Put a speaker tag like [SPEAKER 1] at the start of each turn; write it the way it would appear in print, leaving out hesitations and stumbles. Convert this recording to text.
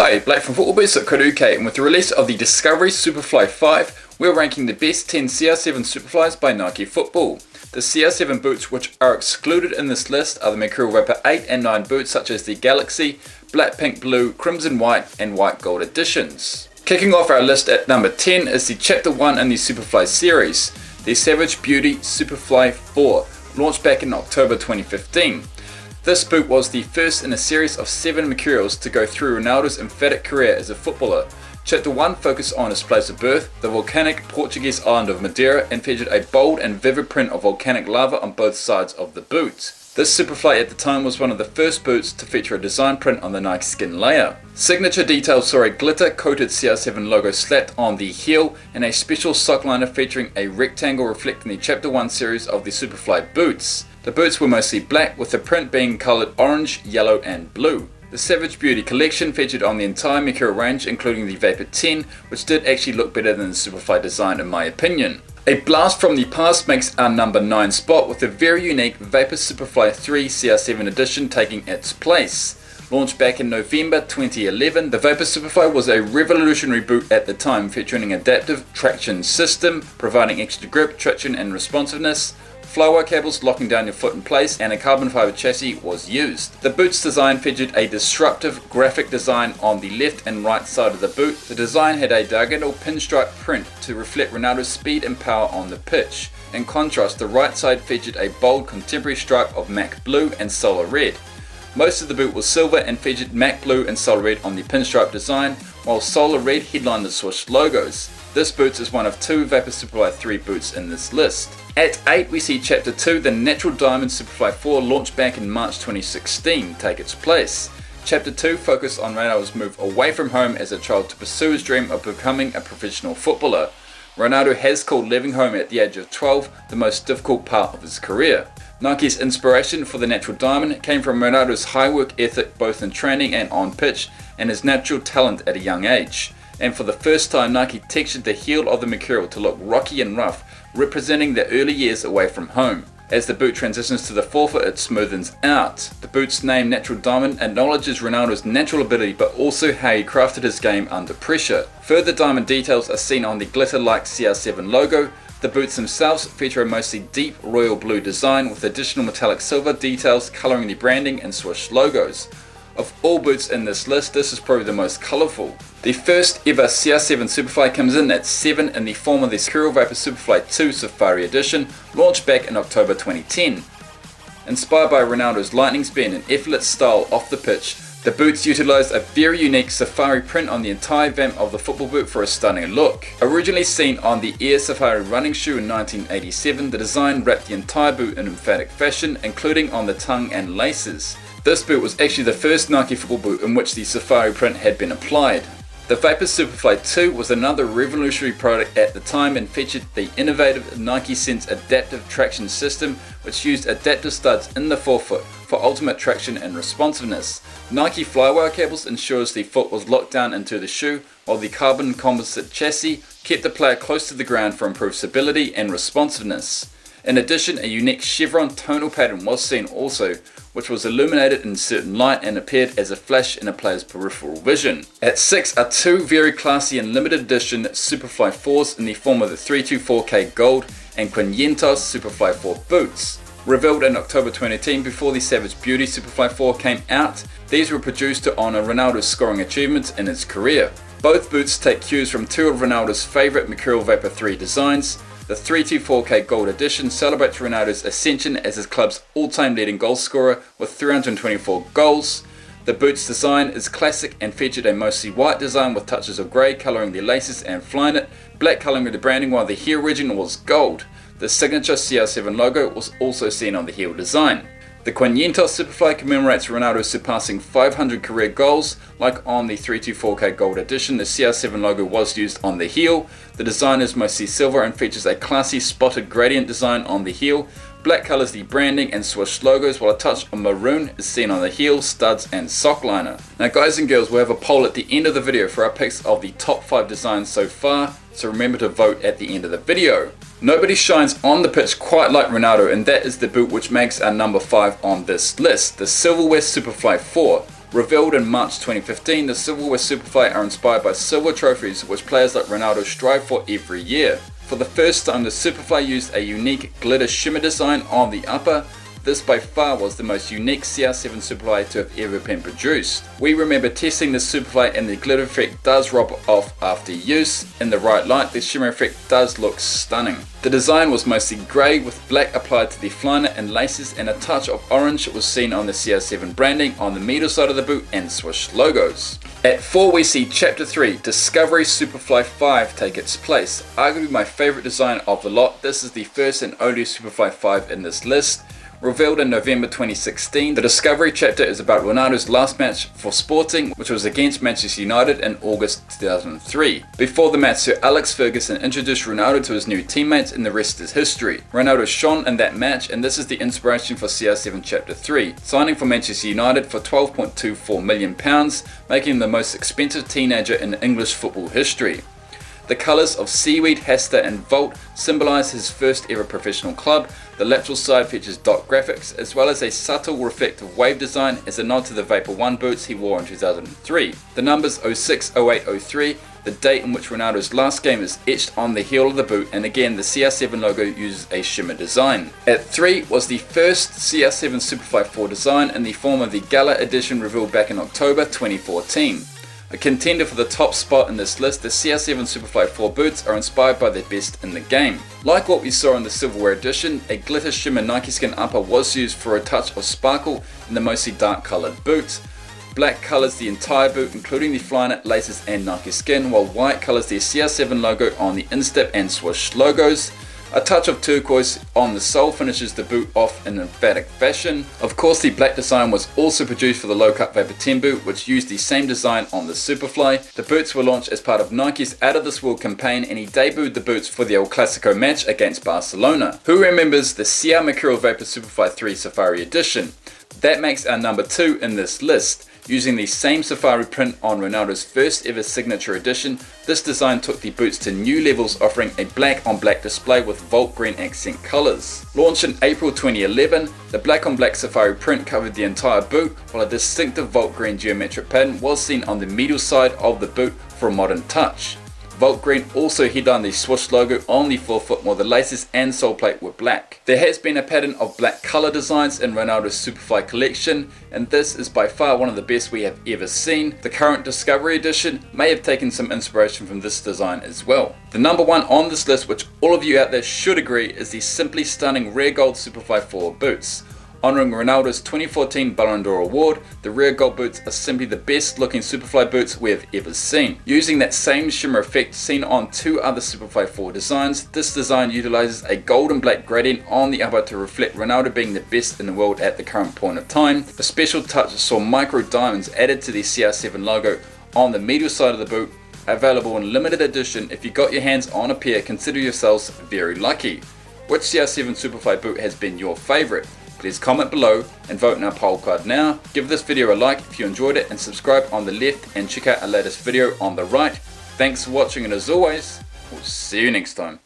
[SPEAKER 1] Hi, Blake from footballboots.co.uk, and with the release of the Discovery Superfly 5, we're ranking the best 10 CR7 Superflies by Nike Football. The CR7 boots which are excluded in this list are the Mercurial Vapor 8 and 9 boots such as the Galaxy, Black, Pink, Blue, Crimson White and White Gold editions. Kicking off our list at number 10 is the Chapter 1 in the Superfly series, the Savage Beauty Superfly 4, launched back in October 2015. This boot was the first in a series of 7 Mercurials to go through Ronaldo's emphatic career as a footballer. Chapter 1 focused on his place of birth, the volcanic Portuguese island of Madeira, and featured a bold and vivid print of volcanic lava on both sides of the boot. This Superfly at the time was one of the first boots to feature a design print on the Nike skin layer. Signature details saw a glitter-coated CR7 logo slapped on the heel and a special sock liner featuring a rectangle reflecting the Chapter 1 series of the Superfly boots. The boots were mostly black, with the print being coloured orange, yellow and blue. The Savage Beauty collection featured on the entire Mercurial range, including the Vapor 10, which did actually look better than the Superfly design in my opinion. A blast from the past makes our number 9 spot, with the very unique Vapor Superfly 3 CR7 edition taking its place. Launched back in November 2011, the Vapor Superfly was a revolutionary boot at the time, featuring an adaptive traction system, providing extra grip, traction and responsiveness. Flywire cables locking down your foot in place, and a carbon fiber chassis was used. The boot's design featured a disruptive graphic design on the left and right side of the boot. The design had a diagonal pinstripe print to reflect Ronaldo's speed and power on the pitch. In contrast, the right side featured a bold contemporary stripe of matte blue and solar red. Most of the boot was silver and featured matte blue and solar red on the pinstripe design, while solar red headlined the swoosh logos. This boot is one of 2 Vapor Superfly 3 boots in this list. At 8 we see Chapter 2, the Natural Diamond Superfly 4, launched back in March 2016, take its place. Chapter 2 focused on Ronaldo's move away from home as a child to pursue his dream of becoming a professional footballer. Ronaldo has called leaving home at the age of 12 the most difficult part of his career. Nike's inspiration for the Natural Diamond came from Ronaldo's high work ethic both in training and on pitch, and his natural talent at a young age. And for the first time, Nike textured the heel of the Mercurial to look rocky and rough, representing the early years away from home. As the boot transitions to the forefoot, it smoothens out. The boot's name, Natural Diamond, acknowledges Ronaldo's natural ability, but also how he crafted his game under pressure. Further diamond details are seen on the glitter-like CR7 logo. The boots themselves feature a mostly deep royal blue design, with additional metallic silver details colouring the branding and swoosh logos. Of all boots in this list, this is probably the most colourful. The first ever CR7 Superfly comes in at 7 in the form of the Mercurial Vapor Superfly 2 Safari Edition, launched back in October 2010. Inspired by Ronaldo's lightning speed and effortless style off the pitch, the boots utilised a very unique safari print on the entire vamp of the football boot for a stunning look. Originally seen on the Air Safari running shoe in 1987, the design wrapped the entire boot in emphatic fashion, including on the tongue and laces. This boot was actually the first Nike football boot in which the safari print had been applied. The Vapor Superfly 2 was another revolutionary product at the time and featured the innovative Nike Sense adaptive traction system, which used adaptive studs in the forefoot for ultimate traction and responsiveness. Nike flywire cables ensures the foot was locked down into the shoe, while the carbon composite chassis kept the player close to the ground for improved stability and responsiveness. In addition, a unique chevron tonal pattern was seen also, which was illuminated in certain light and appeared as a flash in a player's peripheral vision. At 6 are 2 very classy and limited edition Superfly 4s in the form of the 324K Gold and Quinto Superfly 4 boots. Revealed in October 2010 before the Savage Beauty Superfly 4 came out, these were produced to honour Ronaldo's scoring achievements in his career. Both boots take cues from 2 of Ronaldo's favourite Mercurial Vapor 3 designs. The 324K Gold Edition celebrates Ronaldo's ascension as his club's all-time leading goal scorer with 324 goals. The boot's design is classic and featured a mostly white design with touches of grey colouring the laces and flyknit, black colouring the branding, while the heel region was gold. The signature CR7 logo was also seen on the heel design. The Quinto Superfly commemorates Ronaldo surpassing 500 career goals. Like on the 324K Gold Edition, the CR7 logo was used on the heel. The design is mostly silver and features a classy spotted gradient design on the heel. Black colours the branding and swoosh logos, while a touch of maroon is seen on the heel, studs and sock liner. Now guys and girls, we'll have a poll at the end of the video for our picks of the top 5 designs so far, so remember to vote at the end of the video. Nobody shines on the pitch quite like Ronaldo, and that is the boot which makes our number 5 on this list, the Silverware Superfly 4. Revealed in March 2015, the Silverware Superfly are inspired by silver trophies which players like Ronaldo strive for every year. For the first time, the Superfly used a unique glitter shimmer design on the upper. This by far was the most unique CR7 Superfly to have ever been produced. We remember testing the Superfly and the glitter effect does rub off after use. In the right light, the shimmer effect does look stunning. The design was mostly grey with black applied to the flynet and laces, and a touch of orange was seen on the CR7 branding on the middle side of the boot and swoosh logos. At 4 we see Chapter 3, Discovery Superfly 5 take its place. Arguably my favourite design of the lot, this is the first and only Superfly 5 in this list. Revealed in November 2016, the Discovery chapter is about Ronaldo's last match for Sporting, which was against Manchester United in August 2003. Before the match, Sir Alex Ferguson introduced Ronaldo to his new teammates, and the rest is history. Ronaldo shone in that match, and this is the inspiration for CR7 Chapter 3, signing for Manchester United for £12.24 million, making him the most expensive teenager in English football history. The colours of Seaweed, Hasta and Volt symbolise his first ever professional club. The lateral side features dot graphics as well as a subtle reflective wave design as a nod to the Vapor 1 boots he wore in 2003. The numbers 06, 08, 03, the date in which Ronaldo's last game is etched on the heel of the boot, and again the CR7 logo uses a shimmer design. At 3 was the first CR7 Superfly 4 design in the form of the Gala edition revealed back in October 2014. A contender for the top spot in this list, the CR7 Superfly 4 boots are inspired by the best in the game. Like what we saw in the Silverware edition, a glitter shimmer Nike skin upper was used for a touch of sparkle in the mostly dark coloured boots. Black colours the entire boot including the flynet, laces and Nike skin, while white colours the CR7 logo on the instep and swoosh logos. A touch of turquoise on the sole finishes the boot off in an emphatic fashion. Of course, the black design was also produced for the low cut Vapor 10 boot, which used the same design on the Superfly. The boots were launched as part of Nike's Out of This World campaign, and he debuted the boots for the El Clasico match against Barcelona. Who remembers the CR Mercurial Vapor Superfly 3 Safari Edition? That makes our number 2 in this list. Using the same safari print on Ronaldo's first ever signature edition, this design took the boots to new levels, offering a black on black display with Volt green accent colours. Launched in April 2011, the black on black safari print covered the entire boot, while a distinctive Volt green geometric pattern was seen on the middle side of the boot for a modern touch. Volt green also headlined the swoosh logo on the forefoot, while the laces and sole plate were black. There has been a pattern of black colour designs in Ronaldo's Superfly collection, and this is by far one of the best we have ever seen. The current Discovery edition may have taken some inspiration from this design as well. The number 1 on this list, which all of you out there should agree, is the simply stunning rare gold Superfly 4 boots. Honouring Ronaldo's 2014 Ballon d'Or award, the rare gold boots are simply the best looking Superfly boots we have ever seen. Using that same shimmer effect seen on 2 other Superfly 4 designs, this design utilises a gold and black gradient on the upper to reflect Ronaldo being the best in the world at the current point of time. The special touch saw micro diamonds added to the CR7 logo on the medial side of the boot. Available in limited edition. If you got your hands on a pair, consider yourselves very lucky. Which CR7 Superfly boot has been your favourite? Please comment below and vote in our poll card now. Give this video a like if you enjoyed it, and subscribe on the left, and check out our latest video on the right. Thanks for watching, and as always, we'll see you next time.